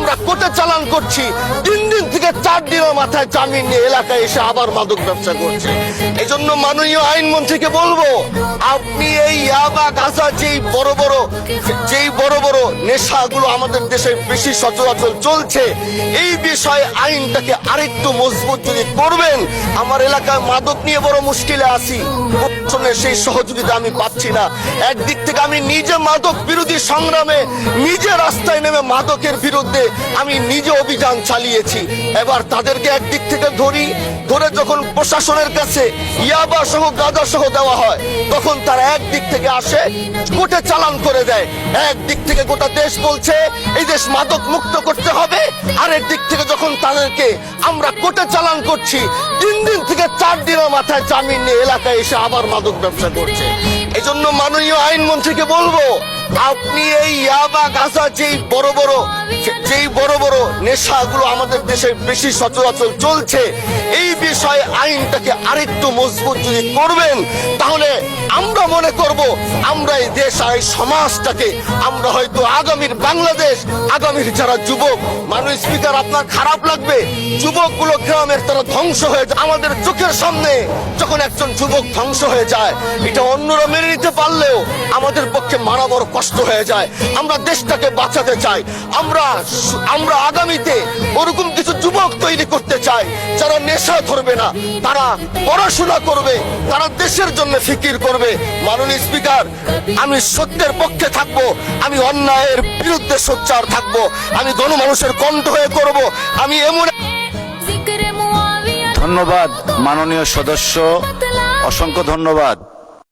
আমরা কোর্টে চালান করছি, 3 দিন থেকে 4 দিনের মাথায় জামিন নিয়ে এলাকায় এসে আবার মাদক ব্যবসা করছে। এই জন্য মাননীয় আইনমন্ত্রীকে বলবো, আপনি এই ইয়াবা গাঁজা যেই বড় বড় নেশাগুলো আমাদের দেশে বেশি সচরাচর চলছে, এই বিষয়ে আইনটাকে আরেকটু মজবুত যদি করবেন। আমার এলাকায় মাদক নিয়ে বড় মুশকিলে আছি, সেই সহযোগিতা আমি পাচ্ছি না। একদিক থেকে আমি নিজে মাদক বিরোধী সংগ্রামে নিজে রাস্তায় নেমে মাদকের বিরুদ্ধে আমি নিজে অভিযান চালিয়েছি। এবার তাদেরকে একদিক থেকে ধরে যখন প্রশাসনের কাছে ইয়াবা সহ গাঁজা সহ দেওয়া হয়, তখন তারা একদিক থেকে আসে কোর্টে চালান করে দেয়। একদিক থেকে গোটা দেশ বলছে এই দেশ মাদক মুক্ত করতে হবে, আর একদিক থেকে যখন তাদেরকে আমরা কোর্টে চালান করছি, 3 দিন থেকে 4 দিনের মাথায় জামিন নিয়ে এলাকায় এসে আবার মাদক ব্যবসা করছে। এই জন্য মাননীয় আইনমন্ত্রীকে বলবো, আপনি এই ইয়াবা গাঁজা যেই বড় বড় নেশাগুলো আমাদের দেশে বেশি সচরাচর চলছে, এই বিষয়ে আইনটাকে আরেকটু মজবুত যদি করবেন, তাহলে আমরা মনে করব আমরা এই দেশ আর এই সমাজটাকে আমরা হয়তো আগামীর বাংলাদেশ, আগামীর যারা যুবক, মাননীয় স্পিকার আপনার খারাপ লাগবে, যুবকগুলো গ্রামের তারা ধ্বংস হয়ে যায়। আমাদের চোখের সামনে যখন একজন যুবক ধ্বংস হয়ে যায়, এটা অন্যরা মেনে নিতে পারলেও আমাদের পক্ষে মানা বড় কষ্ট হয়ে যায়। আমরা দেশটাকে বাঁচাতে চাই, আমরা আগামীতে ওরকম কিছু যুবক তৈরি করতে চাই যারা নেশা ধরবে না, তারা পড়াশোনা করবে, তারা দেশের জন্য ফিকির করবে। মাননীয় স্পিকার, আমি সত্যের পক্ষে থাকবো, আমি অন্যায়ের বিরুদ্ধে সোচ্চার থাকবো, আমি গণমানুষের কণ্ঠ হয়ে করব। আমি এমন ধন্যবাদ মাননীয় সদস্য, অসংখ্য ধন্যবাদ।